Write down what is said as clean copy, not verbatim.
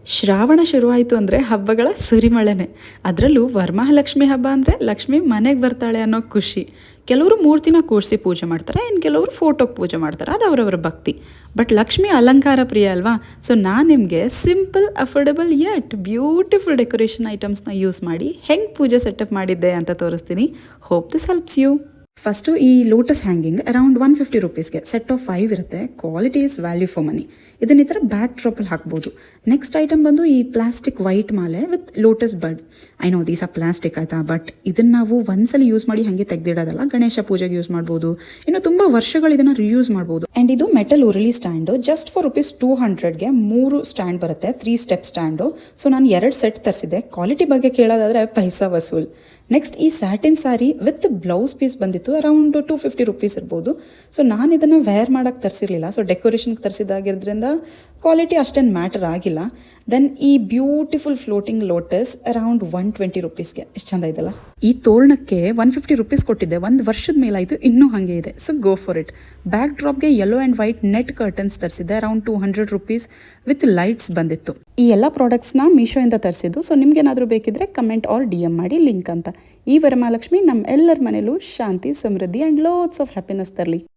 ಶ್ರಾವಣ ಶುರುವಾಯಿತು ಅಂದರೆ ಹಬ್ಬಗಳ ಸುರಿಮಳೆನೆ. ಅದರಲ್ಲೂ ವರಮಹಾಲಕ್ಷ್ಮಿ ಹಬ್ಬ ಅಂದರೆ ಲಕ್ಷ್ಮಿ ಮನೆಗೆ ಬರ್ತಾಳೆ ಅನ್ನೋ ಖುಷಿ. ಕೆಲವರು ಮೂರ್ತಿನ ಕೂರಿಸಿ ಪೂಜೆ ಮಾಡ್ತಾರೆ, ಇನ್ನು ಕೆಲವರು ಫೋಟೋಗೆ ಪೂಜೆ ಮಾಡ್ತಾರೆ, ಅದು ಅವರವರ ಭಕ್ತಿ. ಬಟ್ ಲಕ್ಷ್ಮಿ ಅಲಂಕಾರ ಪ್ರಿಯ ಅಲ್ವಾ? ಸೊ ನಾನು ನಿಮಗೆ simple affordable yet beautiful decoration ಐಟಮ್ಸ್ನ ಯೂಸ್ ಮಾಡಿ ಹೆಂಗೆ ಪೂಜೆ ಸೆಟಪ್ ಮಾಡಿದ್ದೆ ಅಂತ ತೋರಿಸ್ತೀನಿ. Hope this helps you. First ಈ ಲೋಟಸ್ ಹ್ಯಾಂಗಿಂಗ್ ಅರೌಂಡ್ 150 ರುಪೀಸ್ಗೆ ಸೆಟ್ ಆಫ್ 5 ಇರುತ್ತೆ. Quality is value for money. ಇದನ್ನ ಈ ಥರ ಬ್ಯಾಕ್ ಡ್ರಾಪಲ್ಲಿ ಹಾಕ್ಬೋದು. ನೆಕ್ಸ್ಟ್ ಐಟಮ್ ಬಂದು ಈ ಪ್ಲಾಸ್ಟಿಕ್ ವೈಟ್ ಮಾಲೆ with lotus bud. I know these are plastic ಆಯಿತಾ, ಬಟ್ ಇದನ್ನು ನಾವು ಒಂದ್ಸಲ ಯೂಸ್ ಮಾಡಿ ಹಾಗೆ ತೆಗೆದಿಡೋದಲ್ಲ. ಗಣೇಶ ಪೂಜೆಗೆ ಯೂಸ್ ಮಾಡ್ಬೋದು, ಇನ್ನು ತುಂಬ ವರ್ಷಗಳು ಇದನ್ನು ರಿಯೂಸ್ ಮಾಡ್ಬೋದು. ಆ್ಯಂಡ್ ಇದು ಮೆಟಲ್ ಉರುಳಿ ಸ್ಟ್ಯಾಂಡು. ಜಸ್ಟ್ ಫಾರ್ ₹200ಗೆ 3 ಸ್ಟ್ಯಾಂಡ್ ಬರುತ್ತೆ, 3 ಸ್ಟೆಪ್ ಸ್ಟ್ಯಾಂಡು. ಸೊ ನಾನು 2 ಸೆಟ್ ತರಿಸಿದ್ದೆ. ಕ್ವಾಲಿಟಿ ಬಗ್ಗೆ ಕೇಳೋದಾದರೆ ಪೈಸಾ ವಸೂಲ್. ನೆಕ್ಸ್ಟ್ ಈ satin sari with blouse piece ಬಂದಿತ್ತು, ಅರೌಂಡ್ 250 ರುಪೀಸ್ ಇರ್ಬೋದು. ಸೊ ನಾನು ಇದನ್ನು ವೇರ್ ಮಾಡೋಕ್ಕೆ ತರಿಸಿರಲಿಲ್ಲ, ಸೊ ಡೆಕೋರೇಷನ್ಗೆ ತರಿಸಿದಾಗಿರೋದ್ರಿಂದ ಕ್ವಾಲಿಟಿ ಅಷ್ಟೇನು ಮ್ಯಾಟರ್ ಆಗಿಲ್ಲ. ದೆನ್ ಈ ಬ್ಯೂಟಿಫುಲ್ ಫ್ಲೋಟಿಂಗ್ ಲೋಟಸ್ ಅರೌಂಡ್ 120 ರುಪೀಸ್ಗೆ. ಎಷ್ಟು ಚಂದ ಇದೆಲ್ಲ. ಈ ತೋರಣಕ್ಕೆ 150 ರುಪೀಸ್ ಕೊಟ್ಟಿದ್ದೆ, 1 ವರ್ಷದ ಮೇಲಾಯಿತು, ಇನ್ನೂ ಹಾಗೆ ಇದೆ. So go for it. Back ಡ್ರಾಪ್ಗೆ yellow and white net curtains ತರಿಸಿದ್ದೆ, ಅರೌಂಡ್ 200 ರುಪೀಸ್ ವಿತ್ ಲೈಟ್ಸ್ ಬಂದಿತ್ತು. ಈ ಎಲ್ಲ ಪ್ರಾಡಕ್ಟ್ಸ್ನ ಮೀಶೋಯಿಂದ ತರಿಸಿದ್ದು. ಸೊ ನಿಮ್ಗೇನಾದರೂ ಬೇಕಿದ್ರೆ ಕಮೆಂಟ್ ಆರ್ DM ಮಾಡಿ ಲಿಂಕ್ ಅಂತ. ಈ ವರಮಹಾಲಕ್ಷ್ಮಿ ನಮ್ಮ ಎಲ್ಲರ ಮನೇಲೂ ಶಾಂತಿ, ಸಮೃದ್ಧಿ ಆ್ಯಂಡ್ ಲೋಟ್ಸ್ ಆಫ್ ಹ್ಯಾಪಿನೆಸ್ ತರಲಿ.